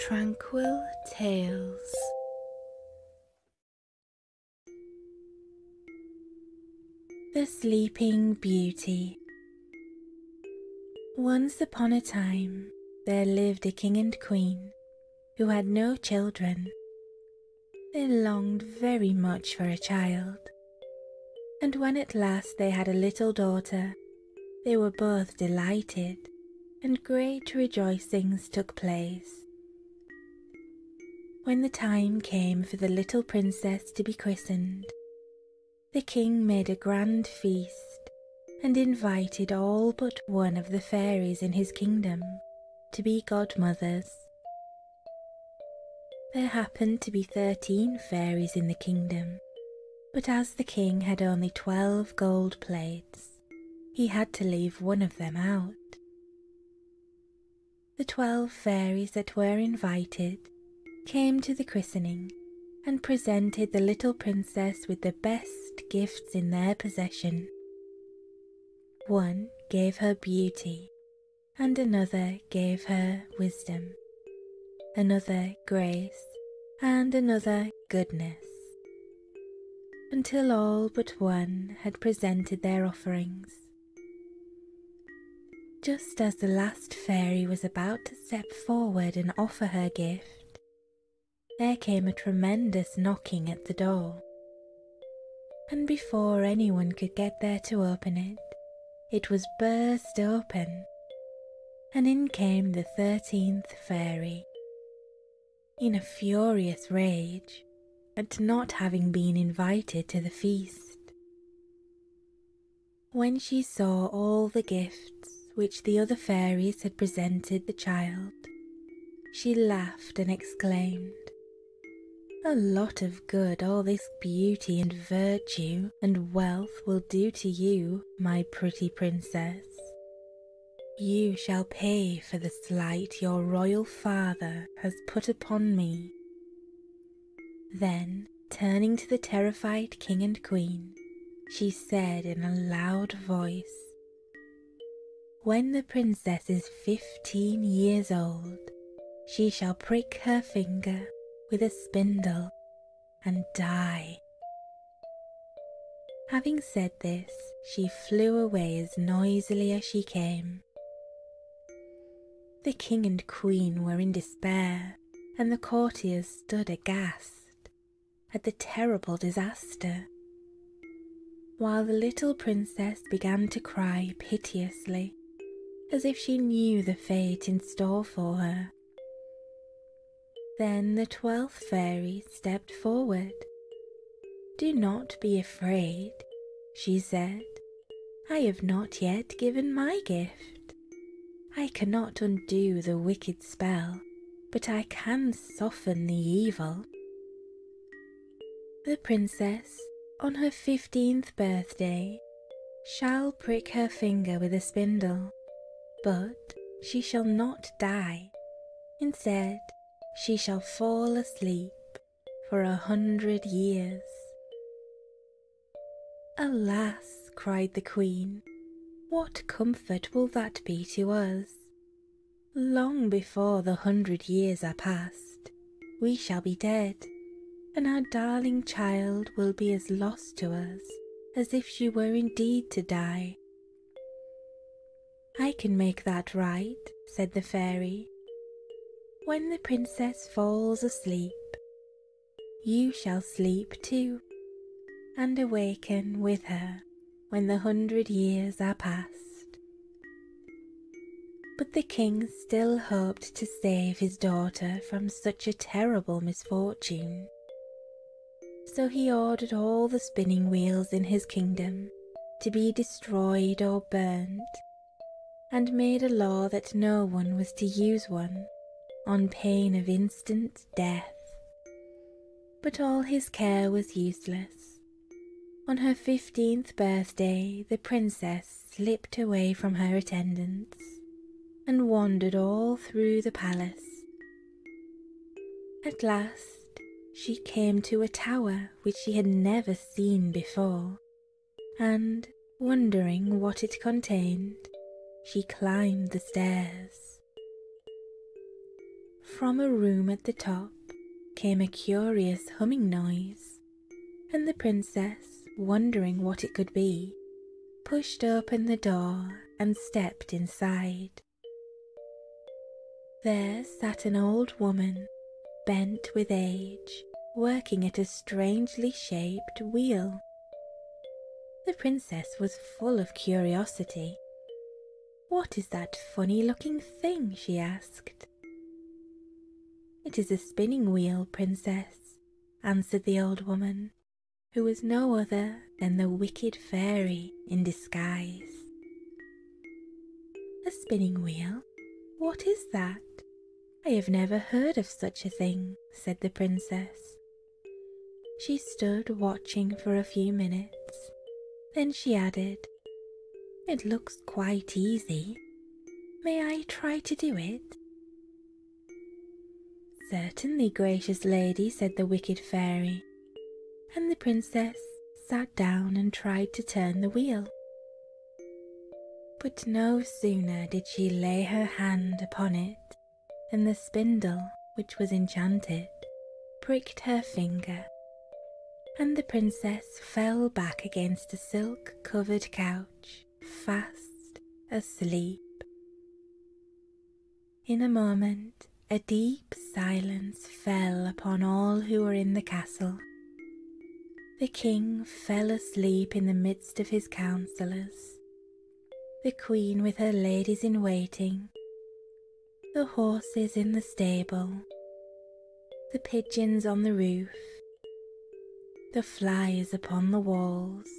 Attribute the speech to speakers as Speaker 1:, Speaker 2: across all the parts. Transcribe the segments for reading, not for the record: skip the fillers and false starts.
Speaker 1: Tranquil Tales. The Sleeping Beauty. Once upon a time, there lived a king and queen who had no children. They longed very much for a child, and when at last they had a little daughter, they were both delighted, and great rejoicings took place. When the time came for the little princess to be christened, the king made a grand feast and invited all but one of the fairies in his kingdom to be godmothers. There happened to be 13 fairies in the kingdom, but as the king had only 12 gold plates, he had to leave one of them out. The 12 fairies that were invited came to the christening and presented the little princess with the best gifts in their possession. One gave her beauty, and another gave her wisdom, another grace, and another goodness, until all but one had presented their offerings. Just as the last fairy was about to step forward and offer her gift, there came a tremendous knocking at the door, and before anyone could get there to open it, it was burst open, and in came the 13th fairy. In a furious rage at not having been invited to the feast. When she saw all the gifts which the other fairies had presented the child, she laughed and exclaimed, "A lot of good all this beauty and virtue and wealth will do to you, my pretty princess. You shall pay for the slight your royal father has put upon me." Then, turning to the terrified king and queen, she said in a loud voice, "When the princess is 15 years old, she shall prick her finger with a spindle and die." Having said this, she flew away as noisily as she came. The king and queen were in despair, and the courtiers stood aghast at the terrible disaster, while the little princess began to cry piteously, as if she knew the fate in store for her. Then the 12th fairy stepped forward. "Do not be afraid," she said. "I have not yet given my gift. I cannot undo the wicked spell, but I can soften the evil." The princess, on her 15th birthday, shall prick her finger with a spindle, but she shall not die. Instead, she shall fall asleep for 100 years. "Alas," cried the queen, "what comfort will that be to us? Long before the 100 years are past, we shall be dead, and our darling child will be as lost to us as if she were indeed to die." "I can make that right," said the fairy. "When the princess falls asleep, you shall sleep too, and awaken with her when the 100 years are past." But the king still hoped to save his daughter from such a terrible misfortune. So he ordered all the spinning wheels in his kingdom to be destroyed or burnt, and made a law that no one was to use one on pain of instant death. But all his care was useless. On her 15th birthday, the princess slipped away from her attendants and wandered all through the palace. At last, she came to a tower which she had never seen before, and, wondering what it contained, she climbed the stairs. From a room at the top came a curious humming noise, and the princess, wondering what it could be, pushed open the door and stepped inside. There sat an old woman, bent with age, working at a strangely shaped wheel. The princess was full of curiosity. "What is that funny-looking thing?" she asked. "It is a spinning wheel, princess," answered the old woman, who was no other than the wicked fairy in disguise. "A spinning wheel? What is that? I have never heard of such a thing," said the princess. She stood watching for a few minutes. Then she added, "It looks quite easy. May I try to do it?" "Certainly, gracious lady," said the wicked fairy, and the princess sat down and tried to turn the wheel. But no sooner did she lay her hand upon it than the spindle, which was enchanted, pricked her finger, and the princess fell back against a silk-covered couch, fast asleep. In a moment, a deep silence fell upon all who were in the castle. The king fell asleep in the midst of his counsellors, the queen with her ladies-in-waiting, the horses in the stable, the pigeons on the roof, the flies upon the walls.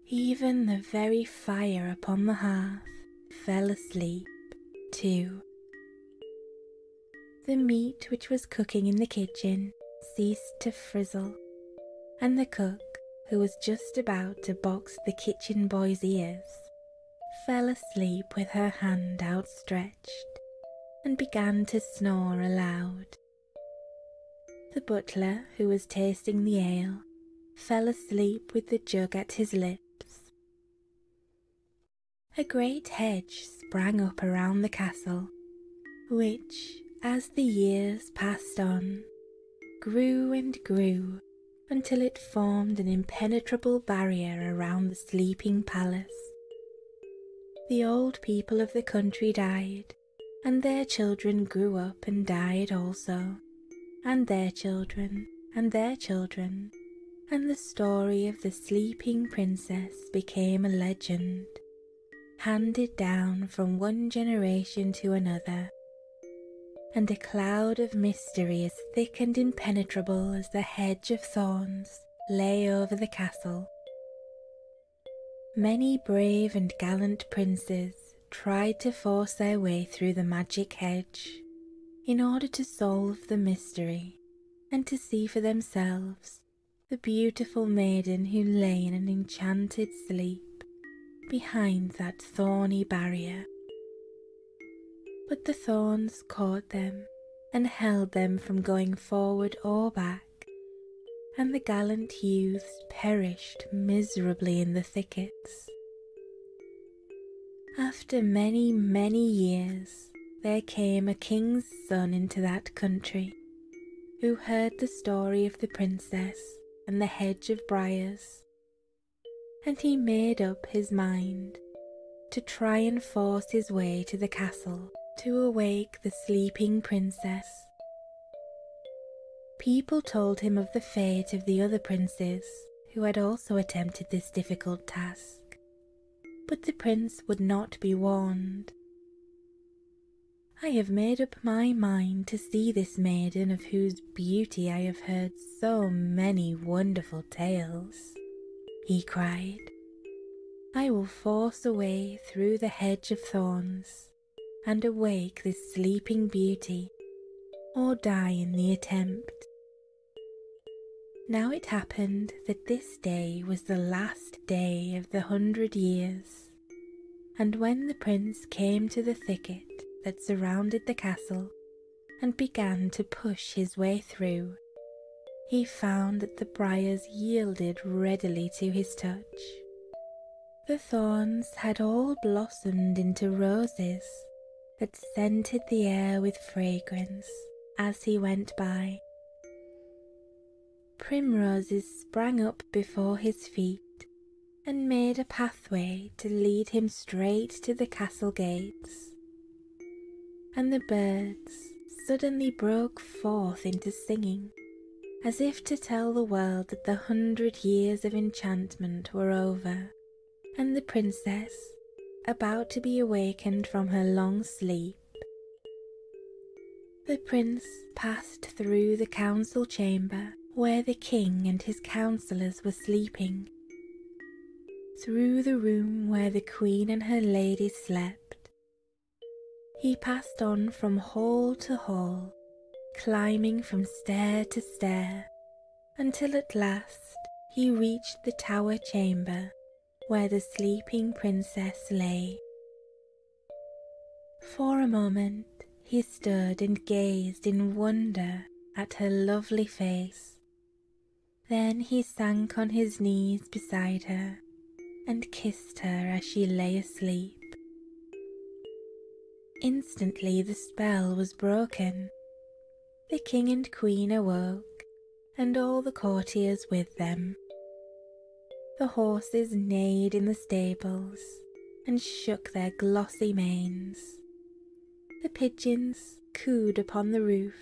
Speaker 1: Even the very fire upon the hearth fell asleep too. The meat which was cooking in the kitchen ceased to frizzle, and the cook, who was just about to box the kitchen boy's ears, fell asleep with her hand outstretched and began to snore aloud. The butler, who was tasting the ale, fell asleep with the jug at his lips. A great hedge sprang up around the castle, which, as the years passed on, grew and grew until it formed an impenetrable barrier around the sleeping palace. The old people of the country died, and their children grew up and died also, and their children, and their children, and the story of the sleeping princess became a legend, handed down from one generation to another, and a cloud of mystery as thick and impenetrable as the hedge of thorns lay over the castle. Many brave and gallant princes tried to force their way through the magic hedge in order to solve the mystery and to see for themselves the beautiful maiden who lay in an enchanted sleep behind that thorny barrier. But the thorns caught them and held them from going forward or back, and the gallant youths perished miserably in the thickets. After many, many years, there came a king's son into that country, who heard the story of the princess and the hedge of briars, and he made up his mind to try and force his way to the castle to awake the sleeping princess. People told him of the fate of the other princes who had also attempted this difficult task, but the prince would not be warned. "I have made up my mind to see this maiden of whose beauty I have heard so many wonderful tales," he cried. "I will force a way through the hedge of thorns and awake this sleeping beauty, or die in the attempt." Now it happened that this day was the last day of the 100 years, and when the prince came to the thicket that surrounded the castle and began to push his way through, he found that the briars yielded readily to his touch. The thorns had all blossomed into roses, that scented the air with fragrance as he went by. Primroses sprang up before his feet and made a pathway to lead him straight to the castle gates, and the birds suddenly broke forth into singing, as if to tell the world that the 100 years of enchantment were over, and the princess about to be awakened from her long sleep. The prince passed through the council chamber where the king and his councillors were sleeping, through the room where the queen and her ladies slept. He passed on from hall to hall, climbing from stair to stair, until at last he reached the tower chamber where the sleeping princess lay. For a moment he stood and gazed in wonder at her lovely face. Then he sank on his knees beside her and kissed her as she lay asleep. Instantly the spell was broken. The king and queen awoke, and all the courtiers with them. The horses neighed in the stables and shook their glossy manes. The pigeons cooed upon the roof.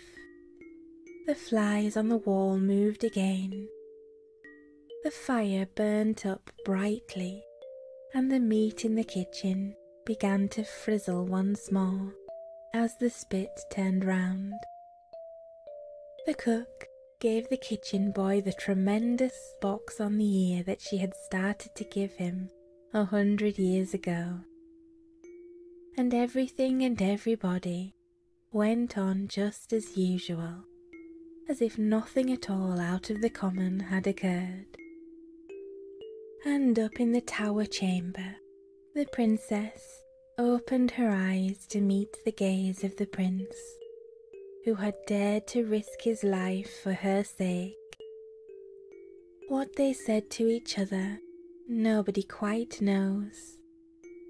Speaker 1: The flies on the wall moved again. The fire burnt up brightly, and the meat in the kitchen began to frizzle once more as the spit turned round. The cook gave the kitchen boy the tremendous box on the ear that she had started to give him 100 years ago. And everything and everybody went on just as usual, as if nothing at all out of the common had occurred. And up in the tower chamber, the princess opened her eyes to meet the gaze of the prince, who had dared to risk his life for her sake. What they said to each other, nobody quite knows,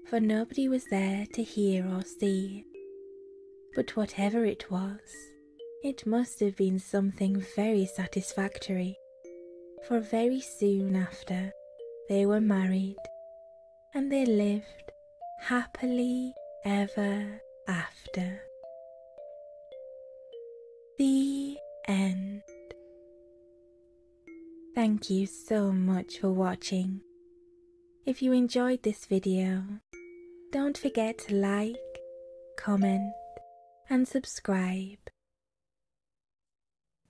Speaker 1: for nobody was there to hear or see. But whatever it was, it must have been something very satisfactory, for very soon after they were married, and they lived happily ever after. The end. Thank you so much for watching. If you enjoyed this video, don't forget to like, comment, and subscribe.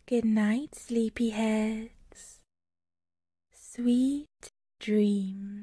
Speaker 1: Good night, sleepyheads. Sweet dreams.